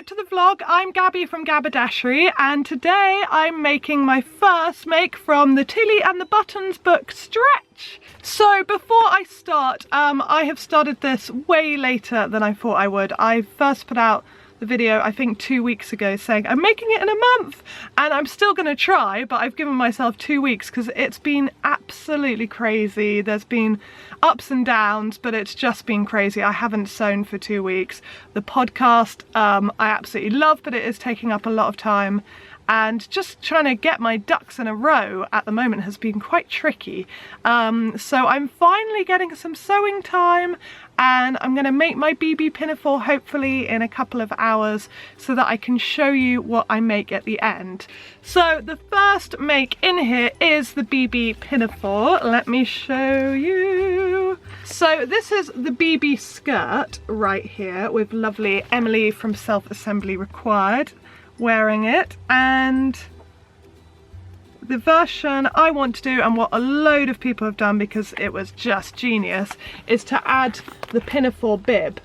to the vlog. I'm Gabby from Gabberdashery, and today I'm making my first make from the Tilly and the Buttons book Stretch. So before I start, I have started this way later than I thought I would. I first put out the video I think 2 weeks ago saying I'm making it in a month, and I'm still gonna try, but I've given myself 2 weeks because it's been absolutely crazy. There's been ups and downs, but it's just been crazy. I haven't sewn for 2 weeks. The podcast I absolutely love, but it is taking up a lot of time, and just trying to get my ducks in a row at the moment has been quite tricky. So I'm finally getting some sewing time, and I'm going to make my Bibi Pinafore hopefully in a couple of hours so that I can show you what I make at the end. So the first make in here is the Bibi Pinafore. Let me show you. So this is the Bibi skirt right here with lovely Emily from Self Assembly Required wearing it, and the version I want to do, and what a load of people have done because it was just genius, is to add the pinafore bib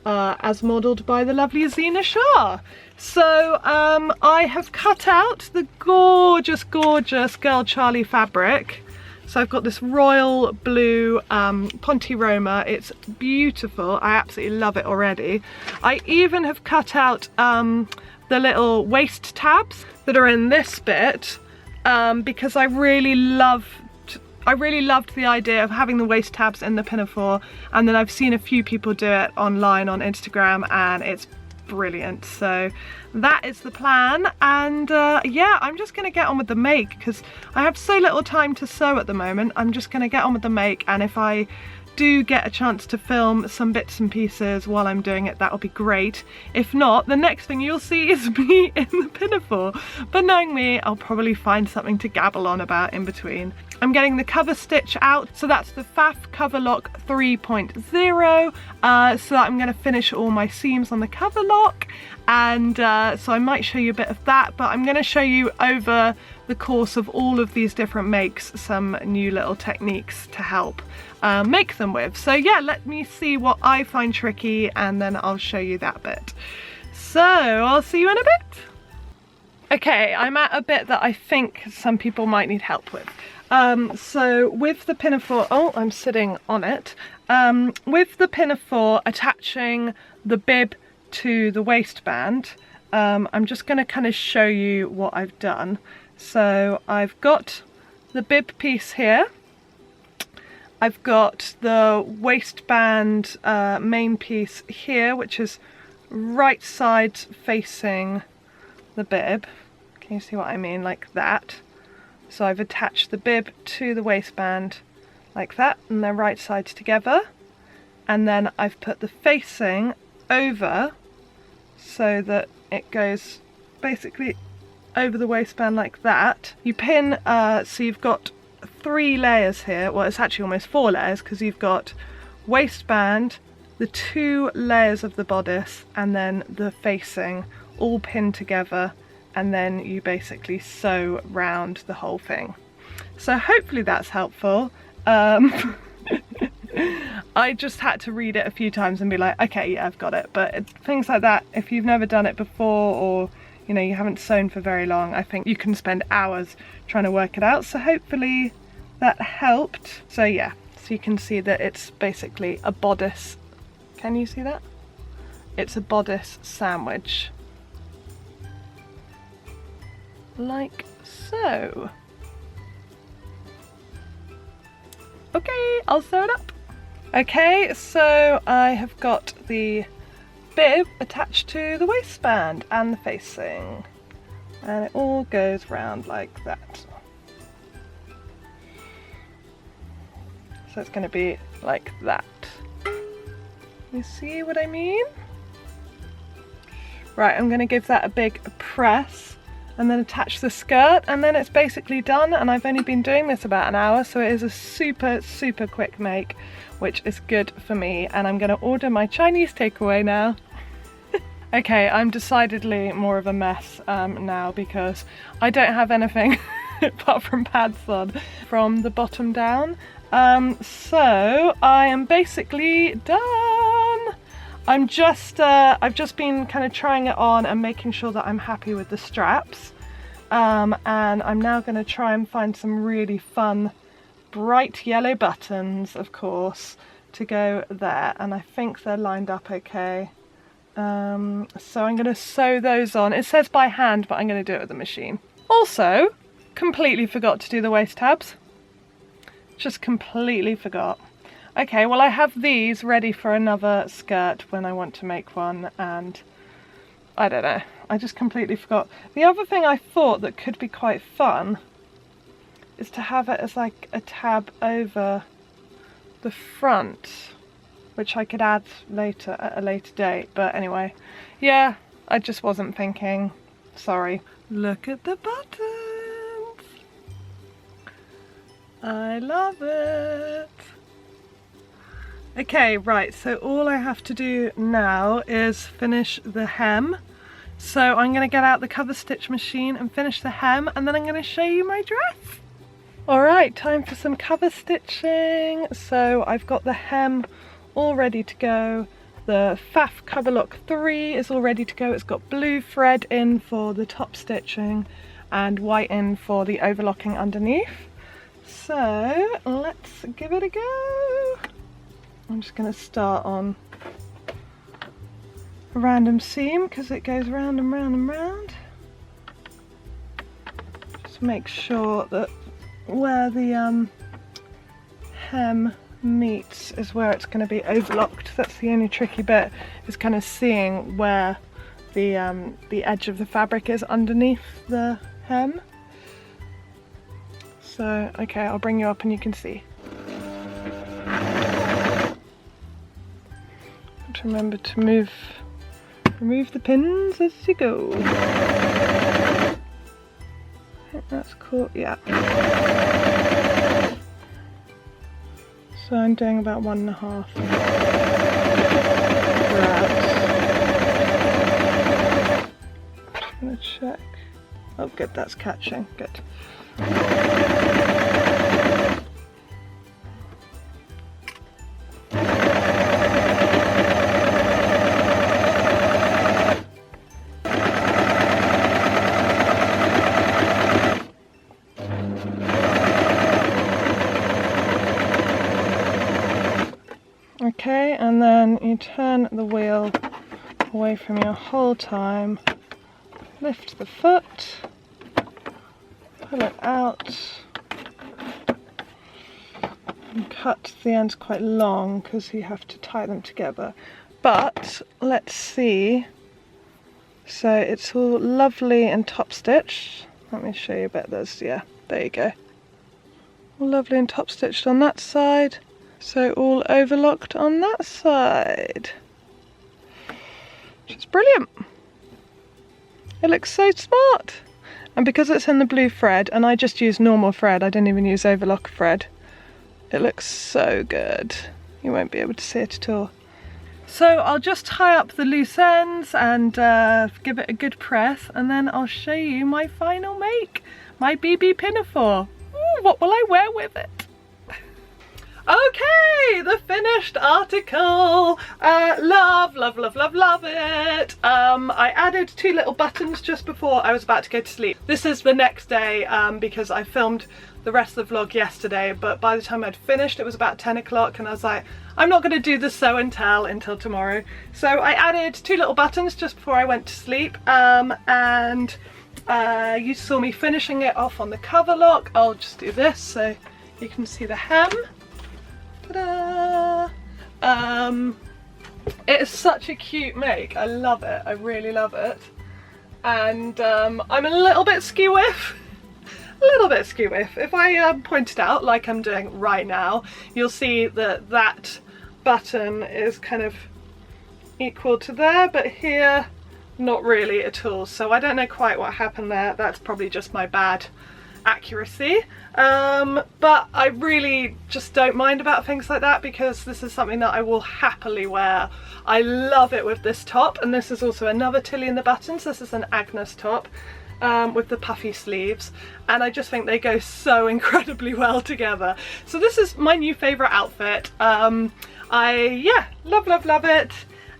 as modelled by the lovely Zena Shah. So I have cut out the gorgeous Girl Charlee fabric. So I've got this royal blue Ponte Roma. It's beautiful. I absolutely love it already. I even have cut out the little waist tabs that are in this bit because I really loved the idea of having the waist tabs in the pinafore, and then I've seen a few people do it online on Instagram and it's brilliant. So that is the plan, and yeah, I'm just gonna get on with the make because I have so little time to sew at the moment. I'm just gonna get on with the make, and if I do get a chance to film some bits and pieces while I'm doing it, that'll be great. If not, the next thing you'll see is me in the pinafore, but knowing me, I'll probably find something to gabble on about in between. I'm getting the cover stitch out, so that's the Pfaff Coverlock 3.0, so that I'm going to finish all my seams on the cover lock, and so I might show you a bit of that, but I'm going to show you over the course of all of these different makes some new little techniques to help make them with. So yeah, let me see what I find tricky, and then I'll show you that bit. So I'll see you in a bit. Okay, I'm at a bit that I think some people might need help with. So with the pinafore, oh, I'm sitting on it. With the pinafore attaching the bib to the waistband, I'm just going to kind of show you what I've done. So I've got the bib piece here. I've got the waistband main piece here, which is right side facing the bib. Can you see what I mean? Like that. So I've attached the bib to the waistband like that, and they're right sides together. And then I've put the facing over so that it goes basically over the waistband like that. You pin, so you've got 3 layers here. Well, it's actually almost 4 layers because you've got waistband, the 2 layers of the bodice, and then the facing all pinned together, and then you basically sew round the whole thing. So hopefully that's helpful. I just had to read it a few times and be like, okay, yeah, I've got it. But things like that, if you've never done it before, or you know, you haven't sewn for very long, I think you can spend hours trying to work it out. So hopefully that helped. So yeah, so you can see that it's basically a bodice. Can you see that? It's a bodice sandwich. Like so. Okay, I'll sew it up. Okay, so I have got the bib attached to the waistband and the facing, and it all goes round like that. So it's going to be like that. You see what I mean? Right, I'm going to give that a big press and then attach the skirt, and then it's basically done. And I've only been doing this about an hour, so it is a super quick make, which is good for me. And I'm going to order my Chinese takeaway now. Okay, I'm decidedly more of a mess now because I don't have anything apart from pads on from the bottom down. So I am basically done. I've just been kind of trying it on and making sure that I'm happy with the straps. And I'm now going to try and find some really fun bright yellow buttons, of course, to go there, and I think they're lined up okay. So I'm going to sew those on. It says by hand, but I'm going to do it with the machine. Also, completely forgot to do the waist tabs. Just completely forgot. Okay, well I have these ready for another skirt when I want to make one, and I don't know, I just completely forgot. The other thing I thought that could be quite fun is to have it as like a tab over the front, which I could add later at a later date, but anyway, yeah, I just wasn't thinking, sorry. Look at the buttons, I love it. Okay, right, so all I have to do now is finish the hem. So I'm going to get out the cover stitch machine and finish the hem, and then I'm going to show you my dress. Alright, time for some cover stitching. So I've got the hem all ready to go. The Pfaff Coverlock 3 is all ready to go. It's got blue thread in for the top stitching and white in for the overlocking underneath. So let's give it a go. I'm just going to start on a random seam because it goes round and round and round. Just make sure that where the hem meets is where it's going to be overlocked. That's the only tricky bit, is kind of seeing where the edge of the fabric is underneath the hem. So, okay, I'll bring you up and you can see. Remember to remove the pins as you go. I think that's cool, yeah. So I'm doing about 1.5 grabs. Just gonna check. Oh good, that's catching, good. Okay, and then you turn the wheel away from your whole time, lift the foot, pull it out, and cut the ends quite long because you have to tie them together. But let's see, so it's all lovely and top stitched. Let me show you a bit. Yeah, there you go. All lovely and top stitched on that side. So all overlocked on that side, which is brilliant. It looks so smart. And because it's in the blue thread, and I just use normal thread, I didn't even use overlock thread, it looks so good. You won't be able to see it at all. So I'll just tie up the loose ends and give it a good press, and then I'll show you my final make, my Bibi Pinafore. Ooh, what will I wear with it? Okay, the finished article. Love, love, love, love, love it. I added 2 little buttons just before I was about to go to sleep. This is the next day because I filmed the rest of the vlog yesterday, but by the time I'd finished it was about 10 o'clock and I was like, I'm not going to do the sew and tell until tomorrow. So I added 2 little buttons just before I went to sleep, and you saw me finishing it off on the cover lock. I'll just do this so you can see the hem. Ta-da! It is such a cute make. I love it. I really love it. And I'm a little bit skew-whiff. A little bit skew-whiff. If I point it out like I'm doing right now, you'll see that that button is kind of equal to there, but here not really at all. So I don't know quite what happened there. That's probably just my bad accuracy, but I really just don't mind about things like that because this is something that I will happily wear. I love it with this top, and this is also another Tilly in the buttons. This is an Agnes top with the puffy sleeves, and I just think they go so incredibly well together. So this is my new favourite outfit. Yeah, love, love, love it.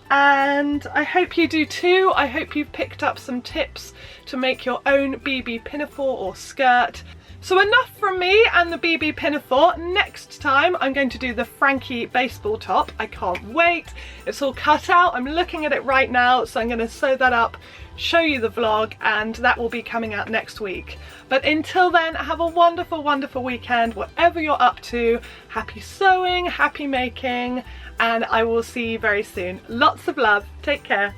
and I hope you do too. I hope you've picked up some tips to make your own Bibi Pinafore or skirt. So enough from me and the Bibi Pinafore. Next time I'm going to do the Frankie baseball top. I can't wait. It's all cut out. I'm looking at it right now, so I'm going to sew that up, show you the vlog, and that will be coming out next week. But until then, have a wonderful, wonderful weekend, whatever you're up to. Happy sewing, happy making, and I will see you very soon. Lots of love. Take care.